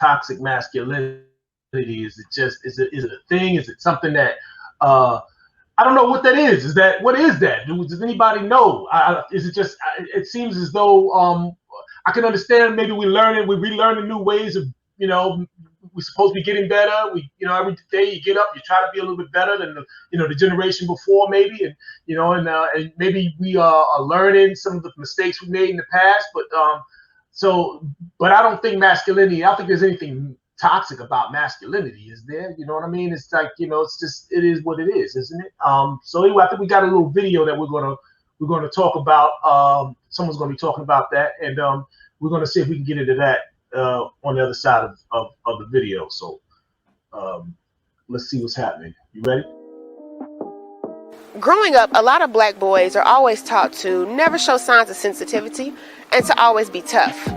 toxic masculinity? Is it just is it a thing? Is it something that I don't know what that is. Is that what is that? Does anybody know? Is it just? It seems as though I can understand. Maybe we relearning new ways of you know we're supposed to be getting better. Every day you get up, you try to be a little bit better than the generation before maybe, and maybe we are learning some of the mistakes we made in the past. But I don't think masculinity. I don't think there's anything toxic about masculinity, is there? You know what I mean? It's like it's just it is what it is, isn't it? So anyway, I think we got a little video that we're gonna talk about. Someone's gonna be talking about that, and we're gonna see if we can get into that on the other side of the video. So let's see what's happening. You ready? Growing up, a lot of black boys are always taught to never show signs of sensitivity and to always be tough.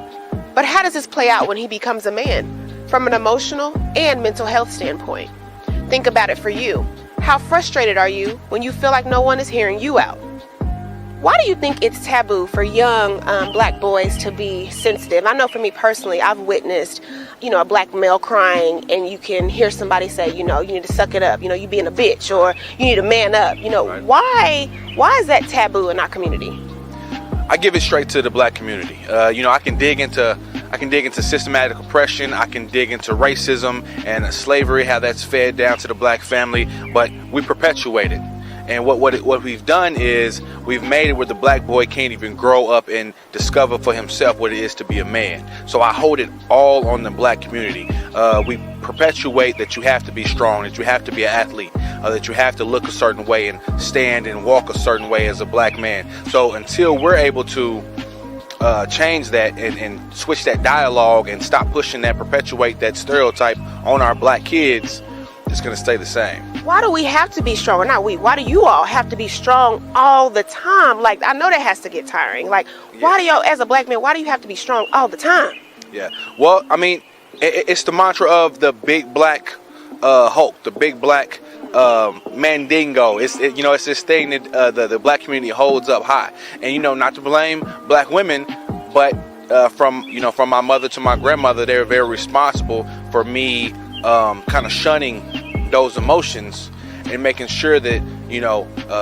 But how does this play out when he becomes a man, from an emotional and mental health standpoint? Think about it for you. How frustrated are you when you feel like no one is hearing you out? Why do you think it's taboo for young black boys to be sensitive? I know for me personally, I've witnessed, a black male crying and you can hear somebody say, you need to suck it up, you being a bitch, or you need to man up. Right. Why is that taboo in our community? I give it straight to the black community. I can dig into systematic oppression. I can dig into racism and slavery, how that's fed down to the black family, but we perpetuate it. And what we've done is we've made it where the black boy can't even grow up and discover for himself what it is to be a man. So I hold it all on the black community. We perpetuate that you have to be strong, that you have to be an athlete, that you have to look a certain way and stand and walk a certain way as a black man. So until we're able to change that and switch that dialogue and stop pushing that, perpetuate that stereotype on our black kids, it's going to stay the same. Why do we have to be strong? Or not we, why do you all have to be strong all the time? Like, I know that has to get tiring. Like, why do y'all, as a black man, why do you have to be strong all the time? Yeah, well, I mean, it's the mantra of the big black Hulk, the big black Mandingo. It's this thing that the black community holds up high. And, not to blame black women, but from my mother to my grandmother, they're very responsible for me kind of shunning those emotions and making sure that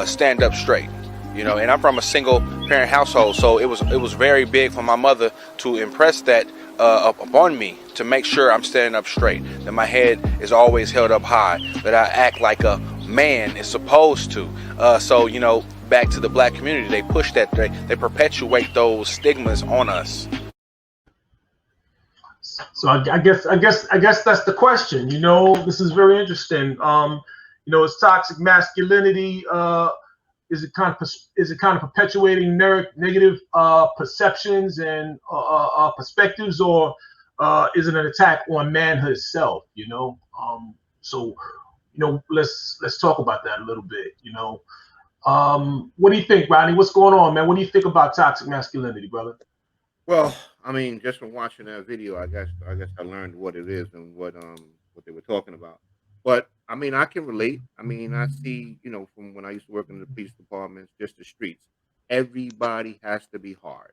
stand up straight, and I'm from a single parent household, so it was very big for my mother to impress that upon me, to make sure I'm standing up straight, that my head is always held up high, that I act like a man is supposed to. So back to the black community, they push that, they perpetuate those stigmas on us. So I guess that's the question. This is very interesting. It's toxic masculinity. Is it kind of perpetuating negative perceptions and perspectives, or is it an attack on manhood itself? Let's talk about that a little bit. What do you think, Rodney? What's going on, man? What do you think about toxic masculinity, brother? Well, I mean, just from watching that video, I guess I learned what it is and what they were talking about. But I mean, I can relate. I mean, I see, from when I used to work in the police departments, just the streets. Everybody has to be hard.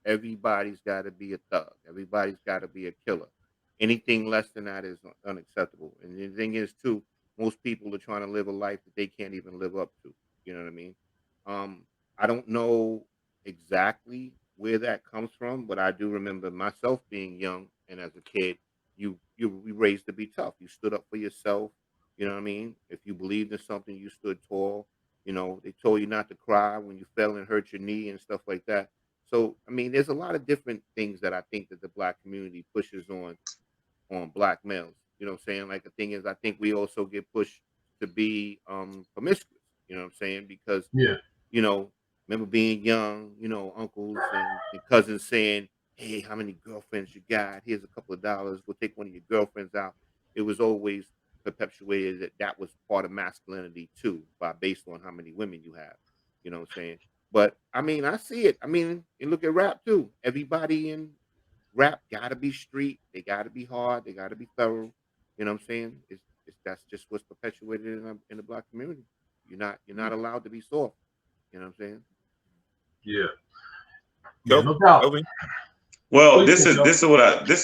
Everybody's got to be a thug. Everybody's got to be a killer. Anything less than that is unacceptable. And the thing is, too, most people are trying to live a life that they can't even live up to. You know what I mean? I don't know exactly where that comes from, but I do remember myself being young and as a kid, you were raised to be tough. You stood up for yourself. You know what I mean? If you believed in something, you stood tall. They told you not to cry when you fell and hurt your knee and stuff like that. So, I mean, there's a lot of different things that I think that the black community pushes on black males. You know what I'm saying? Like, the thing is, I think we also get pushed to be promiscuous. You know what I'm saying? Because Yeah. remember being young, uncles and cousins saying, "Hey, how many girlfriends you got? Here's a couple of dollars. We'll take one of your girlfriends out." It was always perpetuated that was part of masculinity too, based on how many women you have. You know what I'm saying? But I mean, I see it. I mean, and look at rap too. Everybody in rap gotta be street. They gotta be hard. They gotta be thorough. You know what I'm saying? That's just what's perpetuated in the black community. You're not allowed to be soft. You know what I'm saying? Yeah. Yeah, Go, no doubt. Obi. Well, What do you think, Joe? this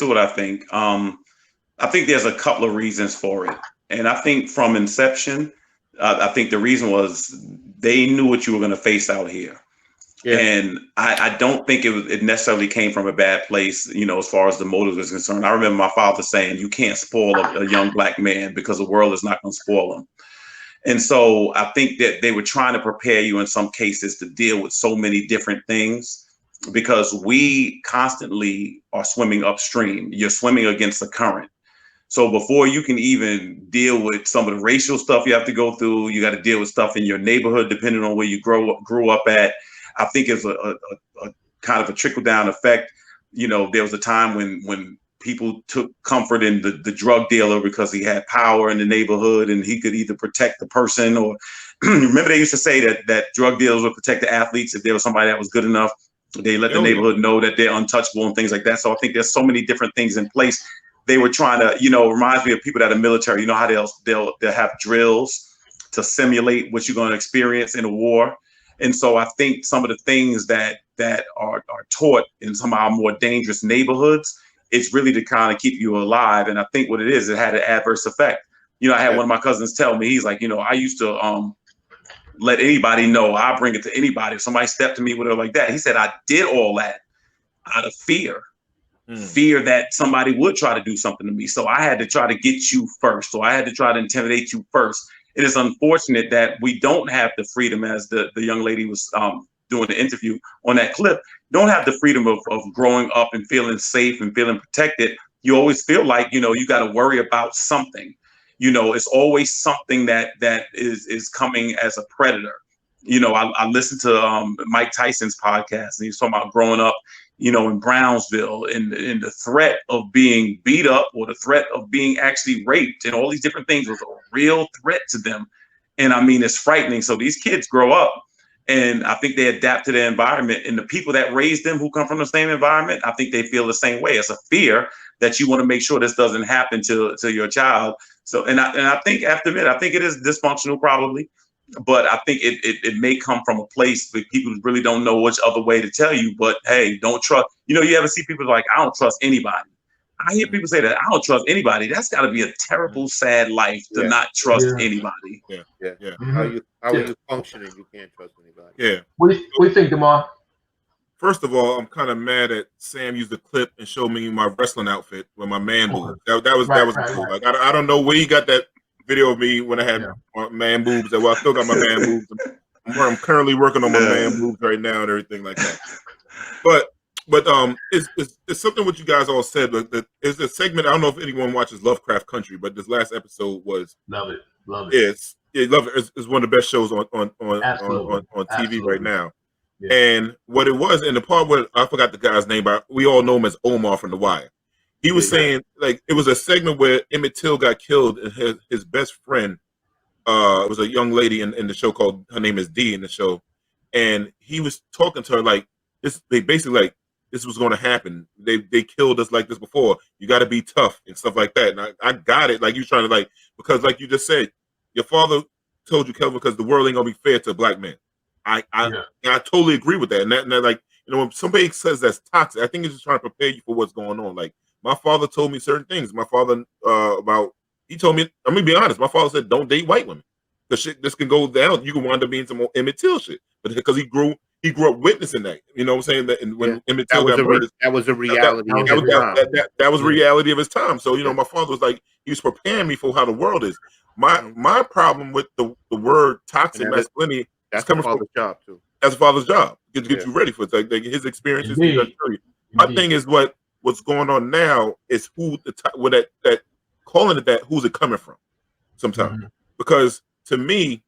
is what I think. I think there's a couple of reasons for it, and I think from inception, I think the reason was they knew what you were going to face out here. Yeah. And I don't think it necessarily came from a bad place, as far as the motive is concerned. I remember my father saying, you can't spoil a young black man because the world is not going to spoil him. And so I think that they were trying to prepare you in some cases to deal with so many different things because we constantly are swimming upstream. You're swimming against the current. So before you can even deal with some of the racial stuff you have to go through, you got to deal with stuff in your neighborhood, depending on where you grew up at. I think it's a kind of a trickle down effect. There was a time when people took comfort in the drug dealer because he had power in the neighborhood and he could either protect the person or remember they used to say that drug dealers would protect the athletes if there was somebody that was good enough. They let the neighborhood know that they're untouchable and things like that. So I think there's so many different things in place. They were trying to, reminds me of people that are military. You know how they'll have drills to simulate what you're going to experience in a war. And so I think some of the things that are taught in some of our more dangerous neighborhoods, it's really to kind of keep you alive. And I think what it is, it had an adverse effect. I had one of my cousins tell me, he's like, I used to let anybody know. I bring it to anybody. If somebody stepped to me with it like that, he said, I did all that out of fear. Fear that somebody would try to do something to me. So I had to try to get you first. So I had to try to intimidate you first. It is unfortunate that we don't have the freedom, as the young lady was doing the interview on that clip, don't have the freedom of growing up and feeling safe and feeling protected. You always feel like, you got to worry about something. It's always something that is coming as a predator. I listened to Mike Tyson's podcast, and he's talking about growing up, in Brownsville, and the threat of being beat up or the threat of being actually raped and all these different things was a real threat to them. And I mean, it's frightening. So these kids grow up and I think they adapt to their environment, and the people that raise them who come from the same environment, I think they feel the same way. It's a fear that you want to make sure this doesn't happen to your child. So, and I think after that, I think it is dysfunctional probably. But I think it may come from a place where people really don't know which other way to tell you. But hey, don't trust. You ever see people like, I don't trust anybody. I hear people say that, I don't trust anybody. That's got to be a terrible, sad life to not trust anybody. Yeah. Mm-hmm. How are you functioning? You can't trust anybody. Yeah. What do you think, Demar? First of all, I'm kind of mad that Sam used the clip and showed me my wrestling outfit with my man boobs. That was cool. Like I don't know where he got that video of me when I had my man boobs. Well, I still got my man boobs. I'm currently working on my man boobs right now and everything like that. But it's something what you guys all said. It's a segment. I don't know if anyone watches Lovecraft Country, but this last episode was love it. Love it. It's one of the best shows on TV right now. Yeah. And what it was, and the part where I forgot the guy's name, but we all know him as Omar from The Wire. He was saying, like, it was a segment where Emmett Till got killed, and his best friend was a young lady in the show called, her name is Dee in the show, and he was talking to her like this. They basically like, this was going to happen. They killed us like this before. You got to be tough and stuff like that. And I got it. Like, you trying to, like, because like you just said, your father told you, Kelvin, because the world ain't gonna be fair to a black man. I totally agree with that. And that like, when somebody says that's toxic, I think it's just trying to prepare you for what's going on. Like, my father told me certain things. My father he told me, I'm gonna be honest, my father said, don't date white women. The shit, this can go down. You can wind up being some more Emmett Till shit. But because he grew up witnessing that. You know what I'm saying? That, and when Emmett Till got murdered, that was a reality of his time. That was reality of his time. So, my father was like, he was preparing me for how the world is. My problem with the word toxic masculinity, that's coming from father's job too. That's a father's job. Get you ready for it. Like his experiences. My thing is what's going on now is who that calling it that, who's it coming from sometimes. Because to me,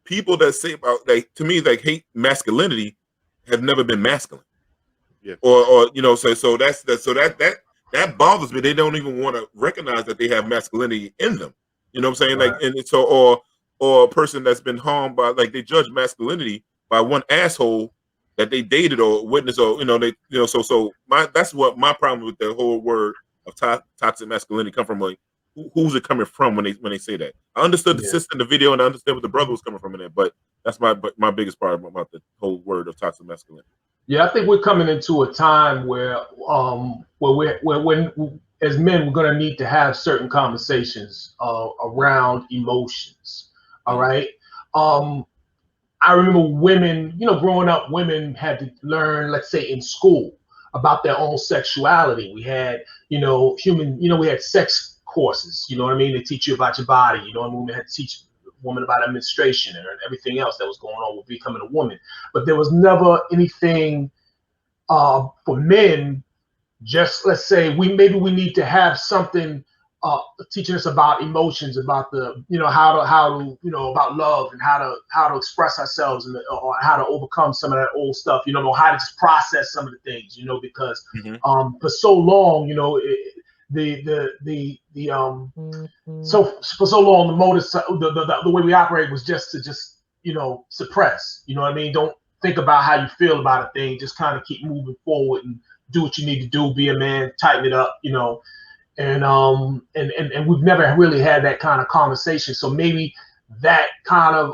people that say about like hate masculinity have never been masculine. Yeah. Or so that bothers me. They don't even want to recognize that they have masculinity in them. You know what I'm saying? Right. Like, and so or a person that's been harmed by, like, they judge masculinity by one asshole that they dated or witnessed, or that's what my problem with the whole word of toxic masculinity come from. Like, who's it coming from when they say that? I understood the sister in the video, and I understand what the brother was coming from in there, but that's my biggest part about the whole word of toxic masculinity. Yeah, I think we're coming into a time where when as men we're going to need to have certain conversations around emotions. All right. I remember women, growing up, women had to learn, let's say in school, about their own sexuality. We had, we had sex courses, you know what I mean? They teach you about your body, and women had to teach women about menstruation and everything else that was going on with becoming a woman. But there was never anything for men. Just let's say we need to have something teaching us about emotions, about the how to about love and how to express ourselves or how to overcome some of that old stuff. How to just process some of the things. Because for so long, so for so long the motive, the way we operate was just to suppress. You know what I mean? Don't think about how you feel about a thing. Just kind of keep moving forward and do what you need to do. Be a man. Tighten it up. And we've never really had that kind of conversation. So maybe that kind of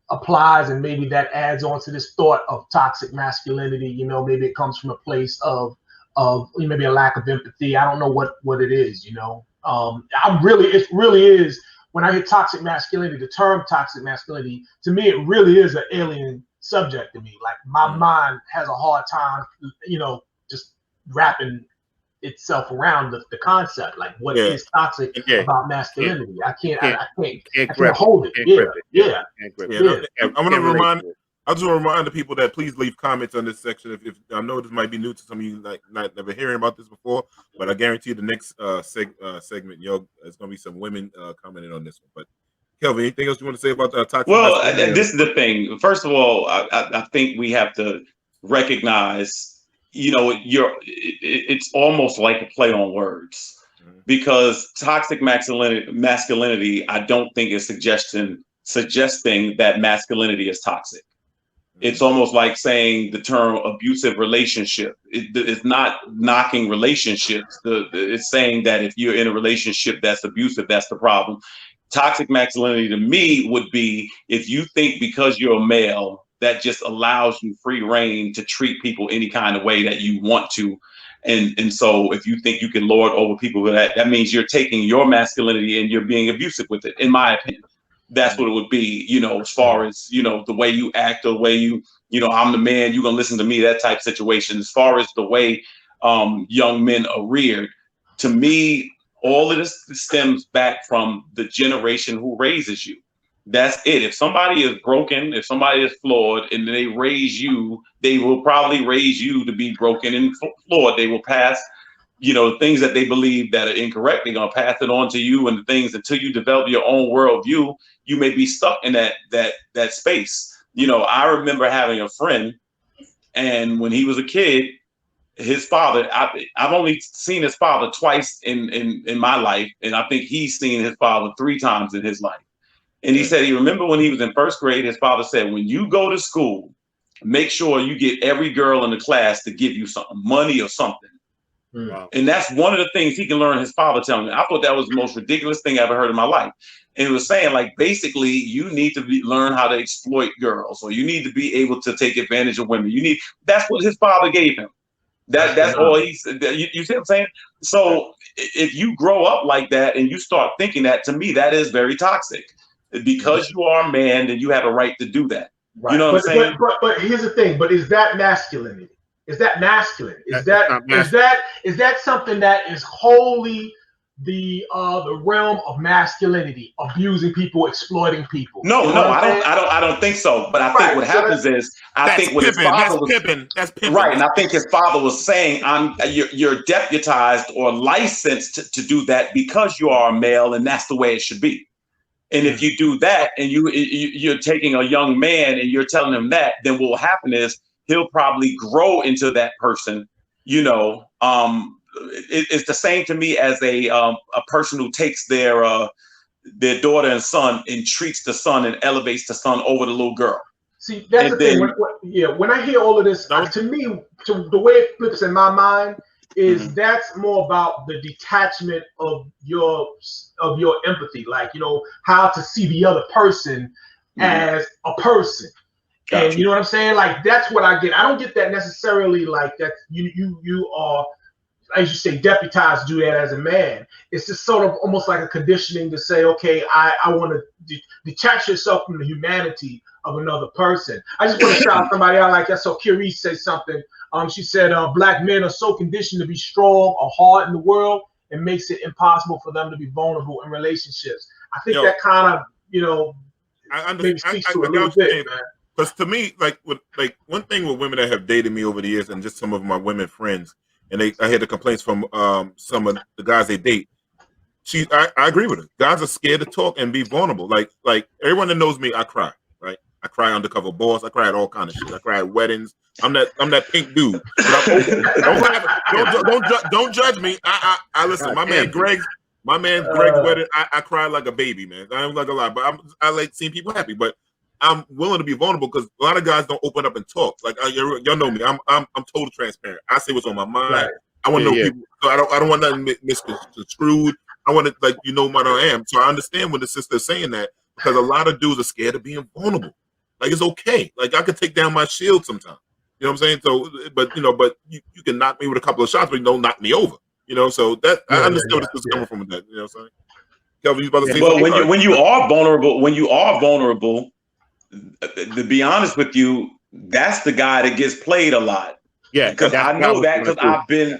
applies, and maybe that adds on to this thought of toxic masculinity. Maybe it comes from a place of maybe a lack of empathy. I don't know what it is. It really is. When I hear toxic masculinity, the term toxic masculinity, to me, it really is an alien subject to me. Like my mind has a hard time, just wrapping itself around the concept. Like what is toxic about masculinity? I can't hold it. I just want to remind the people that please leave comments on this section. If I know this might be new to some of you, like not never hearing about this before, but I guarantee the next segment, there's going to be some women commenting on this one. But Kelvin, anything else you want to say about toxic? Well, this is the thing. First of all, I think we have to recognize, it's almost like a play on words, because toxic masculinity, I don't think is suggesting that masculinity is toxic. It's almost like saying the term abusive relationship. It's not knocking relationships. It's saying that if you're in a relationship that's abusive, that's the problem. Toxic masculinity to me would be if you think because you're a male that just allows you free reign to treat people any kind of way that you want to. And so if you think you can lord over people with that means you're taking your masculinity and you're being abusive with it, in my opinion. That's what it would be, as far as, the way you act or the way I'm the man, you're going to listen to me, that type of situation. As far as the way young men are reared, to me, all of this stems back from the generation who raises you. That's it. If somebody is broken, if somebody is flawed and they raise you, they will probably raise you to be broken and flawed. They will pass things that they believe that are incorrect, they're going to pass it on to you, and the things until you develop your own worldview, you may be stuck in that space. I remember having a friend, and when he was a kid, his father, I've only seen his father twice in my life, and I think he's seen his father 3 times in his life. And he said he remember when he was in 1st grade, his father said, when you go to school, make sure you get every girl in the class to give you something, money or something. Wow. And that's one of the things he can learn his father telling me. I thought that was the most ridiculous thing I ever heard in my life. And it was saying, like, basically, you need to learn how to exploit girls, or you need to be able to take advantage of women. That's what his father gave him. That's all he said. You see what I'm saying? So if you grow up like that and you start thinking that, to me, that is very toxic. Because you are a man, then you have a right to do that. Right. You know what I'm saying? But here's the thing. But is that masculinity? Is that masculine? Is that something that is wholly the realm of masculinity, abusing people, exploiting people? No, I don't think so. But I think what happens is, I think what his father was right, and I think his father was saying, you're deputized or licensed to do that because you are a male, and that's the way it should be. And if you do that, and you're taking a young man and you're telling him that, then what will happen is he'll probably grow into that person. It's the same to me as a person who takes their daughter and son and treats the son and elevates the son over the little girl. See, that's the thing. When I hear all of this, to me, the way it flips in my mind is that's more about the detachment of your empathy, like how to see the other person as a person. And you know what I'm saying? Like that's what I get. I don't get that necessarily. Like that you are, as you say, deputized to do that as a man. It's just sort of almost like a conditioning to say, okay, I want to detach yourself from the humanity of another person. I just want to shout somebody out like that. So Curie said something. She said, black men are so conditioned to be strong or hard in the world, it makes it impossible for them to be vulnerable in relationships. I think that kind of, maybe speaks to a little bit, man. Because to me, like one thing with women that have dated me over the years, and just some of my women friends, and I hear the complaints from some of the guys they date. I agree with her. Guys are scared to talk and be vulnerable. Like everyone that knows me, I cry. Right? I cry undercover boss. I cry at all kind of shit. I cry at weddings. I'm that pink dude. Don't judge me. I listen. My man Greg's wedding. I cry like a baby, man. I am like a lot, but I like seeing people happy. But I'm willing to be vulnerable because a lot of guys don't open up and talk. Like y'all know me. I'm totally transparent. I say what's on my mind. Right. I want to know people. So I don't want nothing misconstrued. I want to what I am. So I understand when the sister's saying that because a lot of dudes are scared of being vulnerable. Like it's okay. Like I could take down my shield sometimes. You know what I'm saying? So, but you can knock me with a couple of shots, but you don't knock me over. So that I understand where this is coming from with that. You know what I'm saying? Kelvin, you about to say well, something? when you are vulnerable, to be honest with you, that's the guy that gets played a lot. Yeah, because I know that because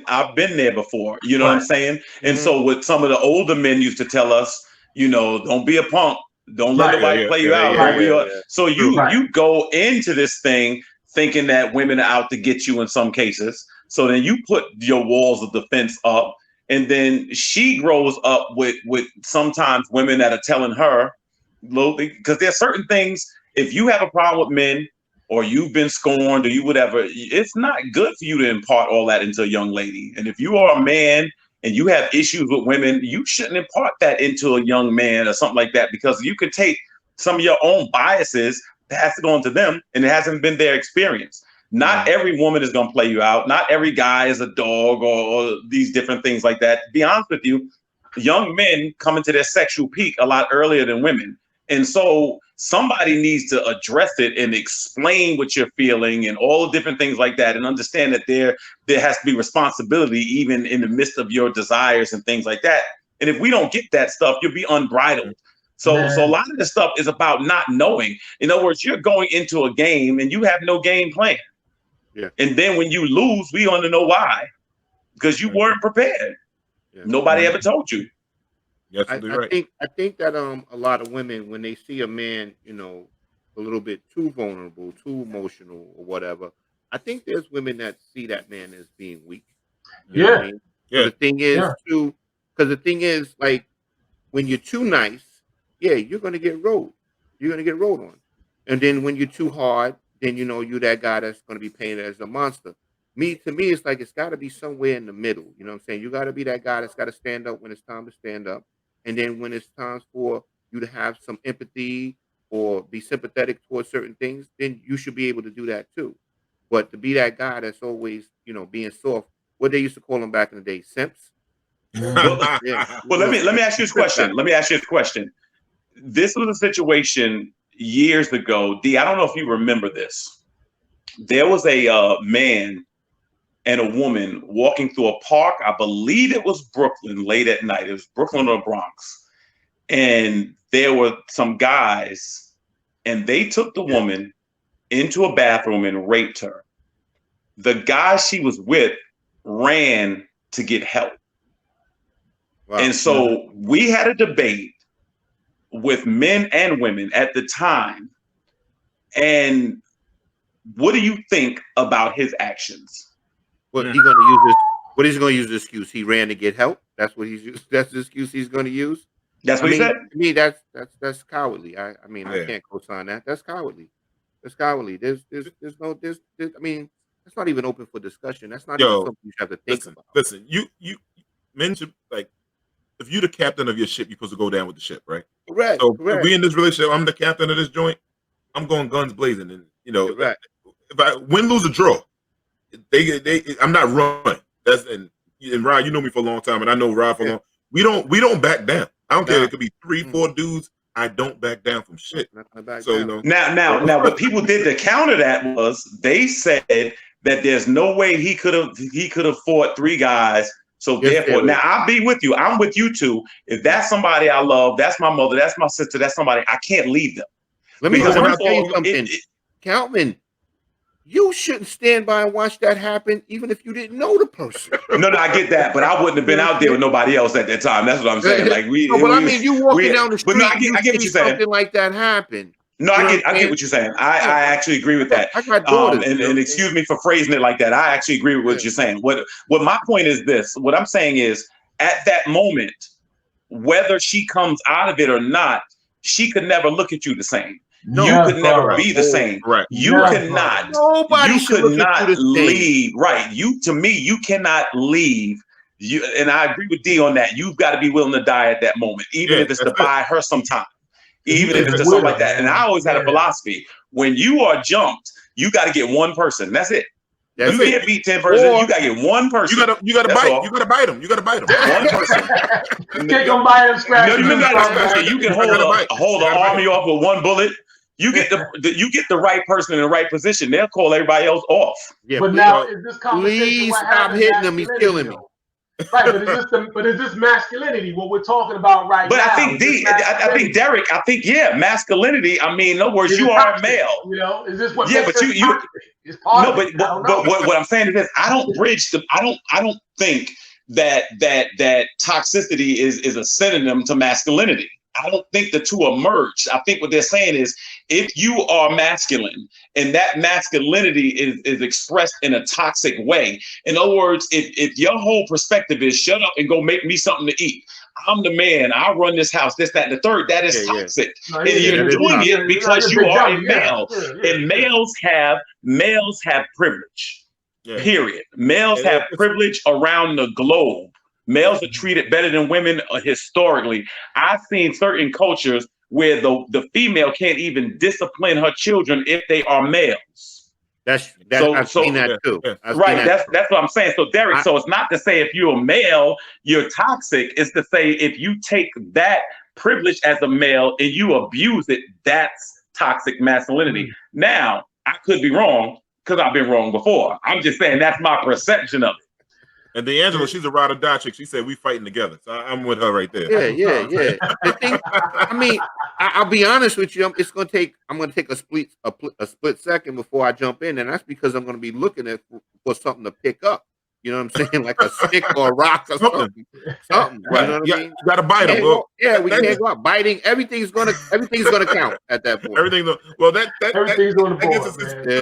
I've been there before. You know what I'm saying? And so what some of the older men used to tell us, don't be a punk. Don't let nobody play you out. So you go into this thing thinking that women are out to get you in some cases. So then you put your walls of defense up, and then she grows up with sometimes women that are telling her, because there's certain things. If you have a problem with men, or you've been scorned, or you whatever, it's not good for you to impart all that into a young lady. And if you are a man and you have issues with women, you shouldn't impart that into a young man or something like that, because you could take some of your own biases, pass it on to them, and it hasn't been their experience. Not every woman is going to play you out. Not every guy is a dog or these different things like that. To be honest with you, young men come into their sexual peak a lot earlier than women. And so somebody needs to address it and explain what you're feeling and all the different things like that, and understand that there has to be responsibility even in the midst of your desires and things like that. And if we don't get that stuff, you'll be unbridled. So a lot of this stuff is about not knowing. In other words, you're going into a game and you have no game plan. Yeah. And then when you lose, we want to know why. Because you weren't prepared. Yeah. Nobody ever told you. Yes, I think that a lot of women, when they see a man, a little bit too vulnerable, too emotional, or whatever, I think there's women that see that man as being weak. You know what I mean? Yeah. So the thing is because the thing is, like, when you're too nice, you're gonna get rolled. You're gonna get rolled on. And then when you're too hard, then you're that guy that's gonna be painted as a monster. To me, it's like it's got to be somewhere in the middle. You know what I'm saying? You got to be that guy that's got to stand up when it's time to stand up. And then when it's time for you to have some empathy or be sympathetic towards certain things, then you should be able to do that too. But to be that guy that's always, being soft, what they used to call them back in the day, simps. Well, let me ask you this question. This was a situation years ago. D, I don't know if you remember this. There was a man and a woman walking through a park. I believe it was Brooklyn late at night. It was Brooklyn or Bronx. And there were some guys, and they took the woman into a bathroom and raped her. The guy she was with ran to get help. Wow. And so we had a debate with men and women at the time. And what do you think about his actions? What he's going to use this? What is he going to use the excuse? He ran to get help. That's what he's used. That's the excuse he's going to use. That's what he said. To me, that's cowardly. I can't co-sign that. That's cowardly. That's cowardly. There's no. I mean, that's not even open for discussion. That's not even something you have to think about. Listen, you men should, like, if you're the captain of your ship, you're supposed to go down with the ship, right? Correct. So correct. If we in this relationship, I'm the captain of this joint. I'm going guns blazing, and if I win, lose, or draw. I'm not running. And Rod, you know me for a long time, and I know Rod for a long. We don't back down. I don't care. It could be 3, 4 dudes. I don't back down from shit. So you know. Now, what people did to counter that was they said that there's no way he could have fought 3 guys. So therefore, now I'll be with you. I'm with you too. If that's somebody I love, that's my mother, that's my sister, that's somebody, I can't leave them. Let me tell you something. Countman, you shouldn't stand by and watch that happen, even if you didn't know the person. No, I get that, but I wouldn't have been out there with nobody else at that time. That's what I'm saying. Like I mean, you walking down the street, but no, I get what you're saying. Something like that happen. No, I get what you're saying. I actually agree with that. I got daughters, and excuse me for phrasing it like that. I actually agree with what you're saying. What my point is this. What I'm saying is, at that moment, whether she comes out of it or not, she could never look at you the same. No, you could never be the same. Right. You cannot. Nobody you could not leave. Same. Right. You cannot leave. And I agree with D on that. You've got to be willing to die at that moment, even if it's to buy her some time. Even if it's just something like that. And I always had a philosophy: when you are jumped, you got to get one person. That's it. You can't beat 10 persons. You got to get one person. You got to bite. All. You got to bite him. You got to bite him. One person. You can't go bite him. Scratch. You can hold an army off with one bullet. You get the right person in the right position. They'll call everybody else off. Yeah, but now is this conversation? Please stop hitting him. He's killing me. Right, but is this masculinity what we're talking about right now? But I think Derek, masculinity. I mean, in other words, you are a male. You know, is this what? Yeah, but what I'm saying is this: I don't think that toxicity is a synonym to masculinity. I don't think the two are merged. I think what they're saying is, if you are masculine and that masculinity is expressed in a toxic way, in other words, if your whole perspective is shut up and go make me something to eat, I'm the man, I run this house, this, that, and the third, that is toxic. And you're doing it because you are a male. And males have privilege. Period. Males have privilege around the globe. Males are treated better than women historically. I've seen certain cultures where the female can't even discipline her children if they are males. I've seen that too. Right. That's what I'm saying. So Derek, so it's not to say if you're a male, you're toxic. It's to say if you take that privilege as a male and you abuse it, that's toxic masculinity. Mm-hmm. Now, I could be wrong because I've been wrong before. I'm just saying that's my perception of it. And D'Angelo, she's a ride or die chick. She said we fighting together. So I'm with her right there. Yeah. The thing, I mean, I'll be honest with you. I'm going to take a split second before I jump in, and that's because I'm going to be looking for something to pick up. You know what I'm saying? Like a stick or a rock or something. Something. Right. You know what I mean? You got to bite him. We can't go out biting. Everything's gonna count at that point. Everything's on the board.